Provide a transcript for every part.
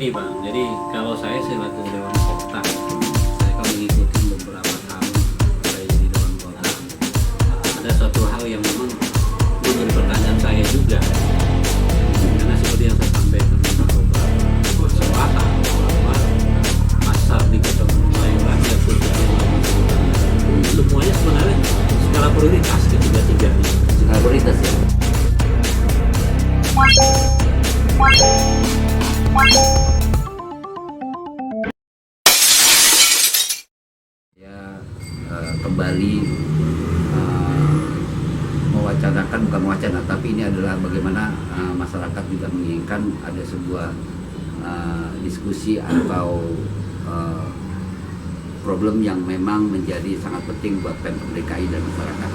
Nih Bang, jadi kalau saya selaku Dewan Kota, saya kalau mengikuti beberapa tahun saya jadi Dewan Kota, ada suatu hal yang memang menjadi pertanyaan saya juga, karena seperti yang saya sampaikan di beberapa kesempatan bahwa pasar di Kecamatan Mayoran ya semuanya sebenarnya skala prioritas ketiga-tiganya. Skala prioritas ya. Kembali mewacanakan, bukan mewacana, tapi ini adalah bagaimana masyarakat juga menginginkan ada sebuah diskusi atau problem yang memang menjadi sangat penting buat Pemprov DKI dan masyarakat.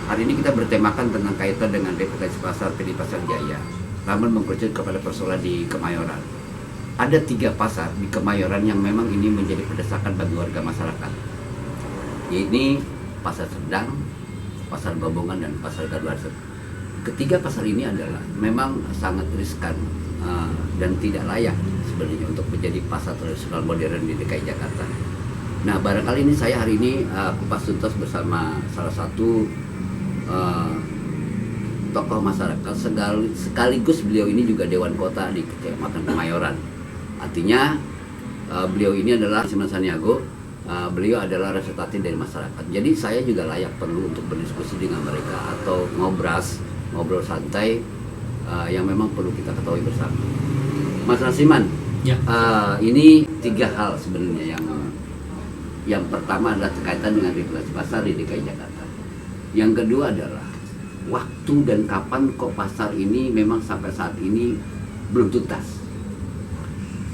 Hari ini kita bertemakan tentang kaitan dengan reputasi pasar PD Pasar Jaya, namun mengkerucut kepada persoalan di Kemayoran. Ada 3 pasar di Kemayoran yang memang ini menjadi pedesakan bagi warga masyarakat. Ini Pasar Serdang, Pasar Gabungan, dan Pasar Galuarset. Ketiga pasar ini adalah memang sangat riskan dan tidak layak sebenarnya untuk menjadi pasar tradisional modern di DKI Jakarta. Nah, barangkali ini saya hari ini kupas tuntas bersama salah satu tokoh masyarakat, sekaligus beliau ini juga Dewan Kota di Kecamatan Kemayoran. Artinya beliau ini adalah Siman Saniago, beliau adalah representatif dari masyarakat. Jadi saya juga layak perlu untuk berdiskusi dengan mereka atau ngobrol santai yang memang perlu kita ketahui bersama. Mas Nasiman, Ya. Ini 3 hal sebenarnya yang pertama adalah berkaitan dengan regulasi pasar di DKI Jakarta. Yang kedua adalah waktu dan kapan kok pasar ini memang sampai saat ini belum tuntas.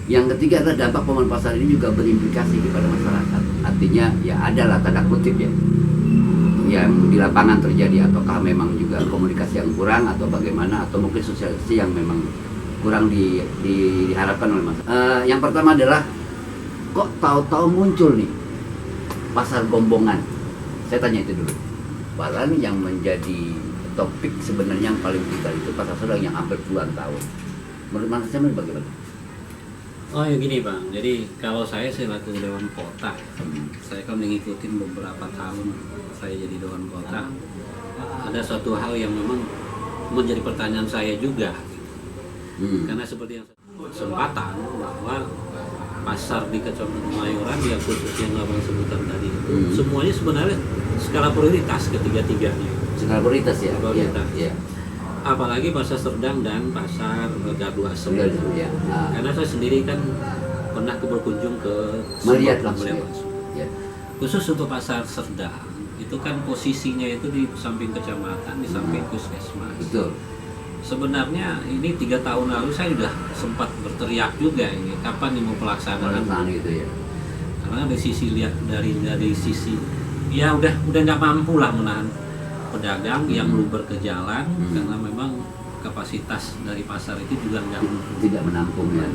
Yang ketiga adalah dampak pembangunan pasar ini juga berimplikasi kepada masyarakat. Artinya ya adalah tanda kutip ya yang di lapangan terjadi, ataukah memang juga komunikasi yang kurang atau bagaimana, atau mungkin sosialisasi yang memang kurang diharapkan oleh masyarakat. Yang pertama adalah kok tahu-tahu muncul nih pasar Gombongan. Saya tanya itu dulu. Padahal yang menjadi topik sebenarnya yang paling vital itu pasar Serdang yang hampir puluhan tahun. Menurut Mas Nasiman bagaimana? Oh ya gini Bang, jadi kalau saya selaku Dewan Kota, saya kan mengikuti beberapa tahun saya jadi Dewan Kota, ada suatu hal yang memang menjadi pertanyaan saya juga. Karena seperti yang kesempatan bahwa pasar di Kecamatan Mayoran ya khusus yang abang sebutkan tadi semuanya sebenarnya skala prioritas ketiga-tiganya. Skala prioritas ya. Prioritas. Ya. Apalagi pasar Serdang dan pasar Galuarset. Ya. Karena saya sendiri kan pernah berkunjung ke Melihat langsung. langsung. Ya. Khusus untuk pasar Serdang itu kan posisinya itu di samping kecamatan, di samping puskesmas. Betul. Sebenarnya ini 3 tahun lalu saya sudah sempat berteriak juga ini kapan nih mau pelaksanaan gitu ya. karena dari sisi lihat dari sisi ya udah nggak mampu lah menahan pedagang yang meluber ke jalan karena memang kapasitas dari pasar itu juga tidak menampung ya.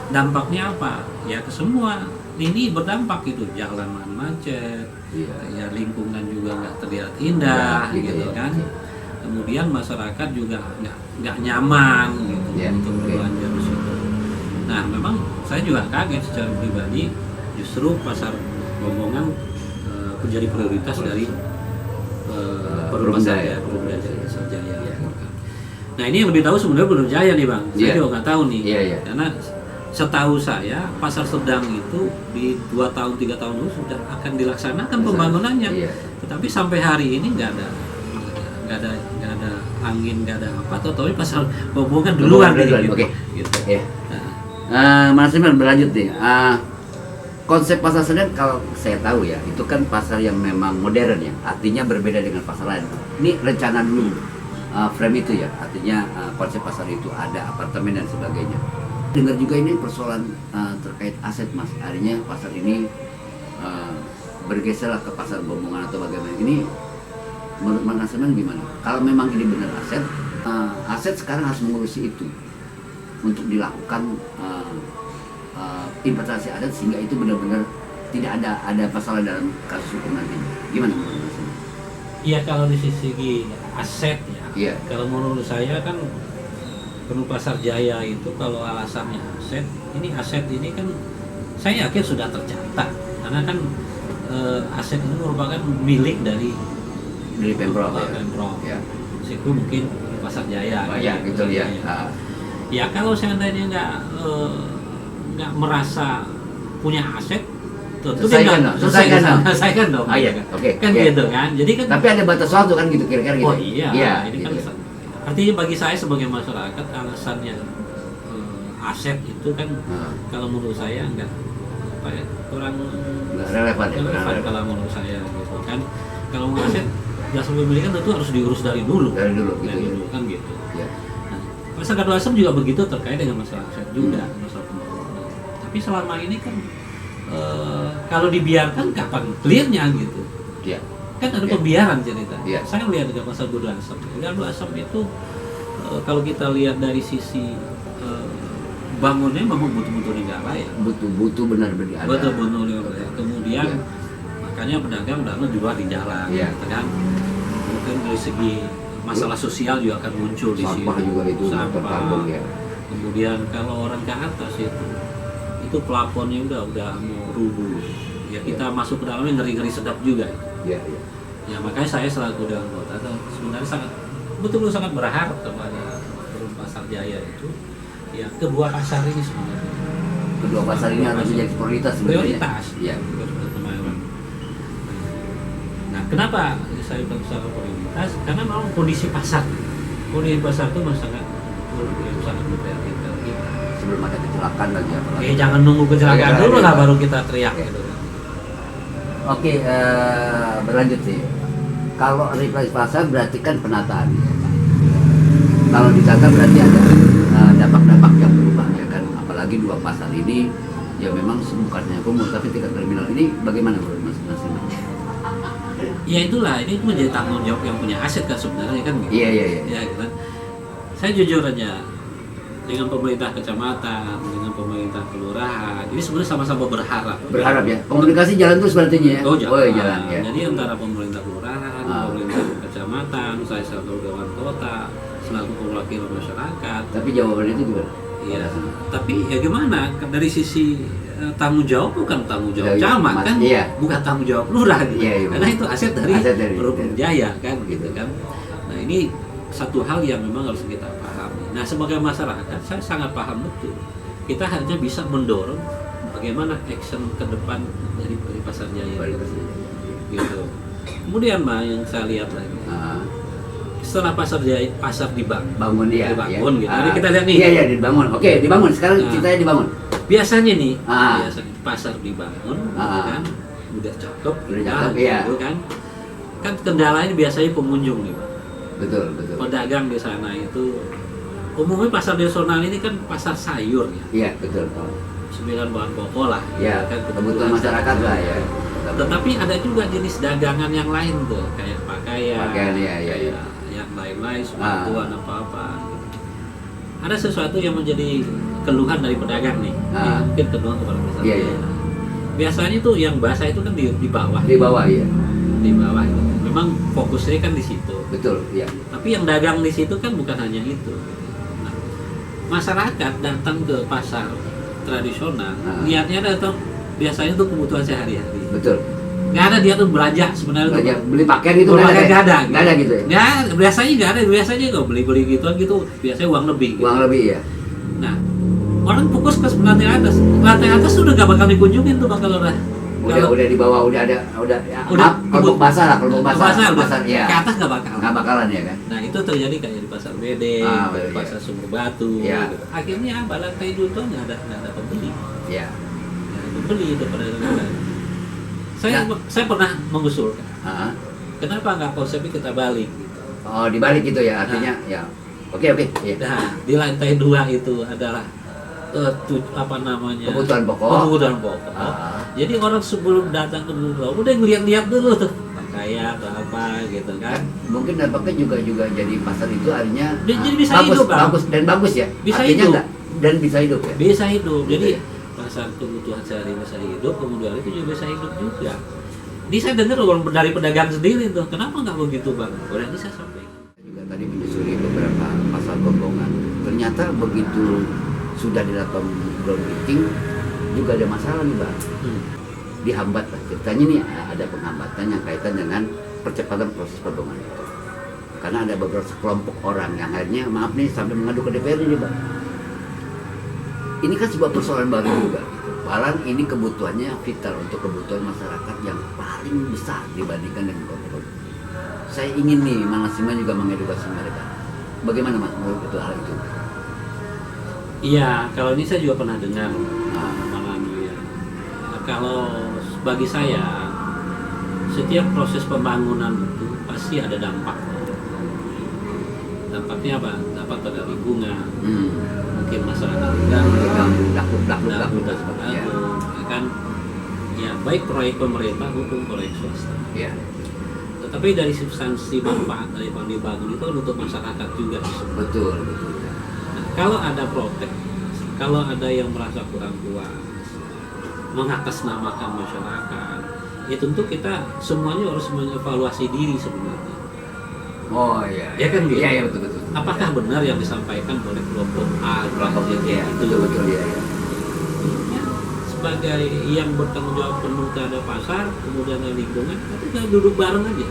Dampaknya apa ya ke semua ini berdampak itu, jalanan macet ya lingkungan juga nggak terlihat indah gitu ya. kan. Kemudian masyarakat juga nggak nyaman gitu untuk berbelanja di situ. Nah, memang saya juga kaget secara pribadi justru pasar Gombongan menjadi prioritas dari Pemprov Jaya. Nah, ini yang lebih tahu sebenarnya Pemprov Jaya nih Bang. Saya juga nggak tahu nih. Karena setahu saya pasar Serdang itu di 2 tahun 3 tahun lalu sudah akan dilaksanakan pembangunannya. Tetapi sampai hari ini nggak ada angin, nggak ada apa, atau pasar Gombongan duluan gitu. Oke. Gitu. Mas Nasiman berlanjut nih. Konsep pasar Serdang kalau saya tahu ya, itu kan pasar yang memang modern ya, artinya berbeda dengan pasar lain. Ini rencana dulu, frame itu ya, artinya konsep pasar itu ada apartemen dan sebagainya. Dengar juga ini persoalan terkait aset Mas, artinya pasar ini bergeser ke pasar Gombongan atau bagaimana. Ini menurut Mas Nasiman gimana? Kalau memang ini benar aset sekarang harus mengurusi itu untuk dilakukan inventarisasi aset sehingga itu benar-benar tidak ada masalah dalam kasus hukum nanti. Gimana menurut Mas Nasiman? Iya, kalau di sisi aset ya. Iya. Kalau menurut saya kan Perlu Pasar Jaya itu kalau alasannya aset, ini kan saya yakin sudah tercatat karena kan aset ini merupakan milik dari Pemprov ya. Pemprov. Ya. Situ mungkin Pasar Jaya. Banyak gitu ya. Ya kalau seandainya nggak merasa punya aset, tentu dia nggak selesaikan dong. Iya, oke. Kan gitu kan. Jadi kan. Tapi ada batas waktu kan gitu kira-kira gitu. Oh iya. Ini gitu. kan artinya bagi saya sebagai masyarakat alasannya aset itu kan kalau menurut saya nggak apa ya, kurang relevan kalau menurut saya gitu kan. Kalau mau aset jasa pemilikan tentu harus diurus dari dulu gitu. Kan gitu. Ya. Nah, masyarakat Asem juga begitu terkait dengan masalah aset juga, masalah pembangunan. Tapi selama ini kan kalau dibiarkan kapan clearnya gitu. Ya. Kan ada pembiaran cerita. Iya. Saya lihat di Pasar Budu Asem. Gardu Asem itu kalau kita lihat dari sisi bangunnya memang butuh negara ya. Butuh benar-benar ada. Butuh negara. Kemudian makanya pedagang jual di jalan, gitu kan. Mungkin dari segi masalah sosial juga akan muncul di situ. Sampah juga itu terkarbon ya. Kemudian kalau orang ke atas itu plafonnya udah mau rubuh. Ya kita masuk ke dalamnya ngeri-ngeri sedap juga. Iya. Ya makanya saya selaku dewan kota sebenarnya betul-betul sangat berharap kepada Perum Pasar Jaya itu ya kedua pasar ini sebenarnya. Kedua pasar ini harus menjadi prioritas sebenarnya. Prioritas. Iya. Nah, kenapa saya bilang sangat prioritas? Karena memang kondisi pasar itu masih sangat memprihatinkan kita. Sebelum ada kecelakaan lagi apalagi. Jangan nunggu kecelakaan dulu lah baru kita teriak gitu. Oke, berlanjut sih. Kalau revitalisasi pasar berarti kan penataan. Kalau ditata berarti ada dampak-dampak yang berubah ya kan. Apalagi dua pasar ini ya memang bukannya kumuh tapi tingkat terminal ini bagaimana menurut Mas? Ya itulah, ini menjadi tanggung jawab yang punya aset kan sebenarnya kan gitu. Iya. Ya kan. Saya jujur aja dengan pemerintah kecamatan, dengan pemerintah kelurahan, ini sebenarnya sama-sama berharap. Berharap ya. Komunikasi jalan terus berarti ya. Jalan. Ya. Jadi antara pemerintah kelurahan, pemerintah kecamatan, saya selaku dewan kota, selaku perwakilan masyarakat. Tapi jawabannya itu gimana? Iya. Tapi ya gimana? Dari sisi tanggung jawab bukan tanggung jawab camat kan? Iya. Bukan tanggung jawab lurah gitu. Iya. Karena itu aset dari Perum Jaya kan gitu kan. Nah, ini satu hal yang memang harus kita pahami. Nah, sebagai masyarakat saya sangat paham betul. Kita hanya bisa mendorong bagaimana action ke depan dari Pasar Jaya gitu. Kemudian yang saya lihat lagi. Setelah pasar dibangun ya. Gitu. Jadi kita lihat nih. Iya, dibangun. Oke, dibangun. Sekarang ceritanya dibangun. Biasanya nih, pasar dibangun, kan, udah cakep, ya. kan. Kan kendalanya biasanya pengunjung nih, Pak. Betul. Pedagang di sana itu umumnya pasar nasional ini kan pasar sayur ya. Iya, betul. 9 bahan pokok lah. Ya, kan, kebutuhan masyarakat lah ya. Tetapi ada juga jenis dagangan yang lain tuh, kayak pakaian, ya. yang lain-lain, sepatuan apa-apa. Ada sesuatu yang menjadi keluhan dari pedagang nih, mungkin keluhan kepada pasar. Biasanya tuh yang basah itu kan di bawah. Di bawah ya. Di bawah itu. Memang fokusnya kan di situ. Betul, ya. Tapi yang dagang di situ kan bukan hanya itu. Nah, masyarakat datang ke pasar tradisional, niatnya datang biasanya tuh kebutuhan sehari-hari. Betul. Nggak ada dia tuh belanja sebenarnya. Beli pakaian itu nggak ada. Nggak ada gitu ya? Nggak, biasanya nggak ada. Biasanya kalau beli gituan gitu, biasanya uang lebih. Gitu. Uang lebih ya. Nah, orang fokus ke lantai atas. Lantai atas sudah nggak bakal dikunjungin tuh bakal udah di bawah udah kelompok basah ya. Ke atas nggak bakalan ya kan. Nah, itu terjadi kayak di pasar Bede, di pasar Sumber Batu. Ya. Gitu. Akhirnya lantai dulu tuh nggak ada pembeli. Ya. Nggak ada pembeli itu pada saya pernah mengusulkan. Kenapa nggak konsepnya kita balik? Gitu. Oh, dibalik gitu ya artinya ya. Oke. Ya. Nah, di lantai 2 itu adalah kebutuhan pokok. Jadi orang sebelum datang ke Bulu udah ngeliat-liat dulu tuh pakaian atau apa gitu kan. Mungkin dampaknya juga jadi pasar itu artinya jadi bisa bagus ya. Bisa artinya hidup. Dan bisa hidup ya. Bisa hidup. Jadi pasar kebutuhan sehari bisa hidup, kemudian itu juga bisa hidup juga. Ini saya dengar dari pedagang sendiri tuh, kenapa nggak begitu Bang? Udah ini saya sampaikan. Juga tadi menyusuri beberapa pasar gonggongan. Ternyata ternyata begitu sudah dilakukan groundbreaking juga ada masalah nih Bang. Dihambat lah ceritanya nih, ada penghambatan yang kaitan dengan percepatan proses pembangunan itu. Karena ada beberapa sekelompok orang yang akhirnya maaf nih sampai mengadu ke DPR nih Bang. Ini kan sebuah persoalan baru juga gitu. Padahal ini kebutuhannya vital untuk kebutuhan masyarakat yang paling besar dibandingkan dengan korupsi. Saya ingin nih Mang Nasiman juga mengedukasi mereka. Bagaimana Mas menurut itu hal itu? Iya, kalau ini saya juga pernah dengar mengalami ya. Kalau bagi saya setiap proses pembangunan itu pasti ada dampak. Dampaknya apa? Dampak pada lingkungan, mungkin masyarakat terganggu, Laku ya kan? Ya baik proyek pemerintah maupun proyek swasta. Ya. Tetapi dari substansi manfaat dari yang dibangun itu untuk masyarakat juga. Betul. Nah, kalau ada protek, kalau ada yang merasa kurang puas, mengatasnamakan masyarakat, ya tentu kita semuanya harus mengevaluasi diri sebenarnya. Oh iya. Ya kan gitu. Iya betul. Apakah benar yang disampaikan oleh kelompok A, Kelompok Z, ya, itu betul ya. Ya, sebagai yang bertanggung jawab penuh terhadap pasar, kemudian ada lingkungan, kita duduk bareng aja.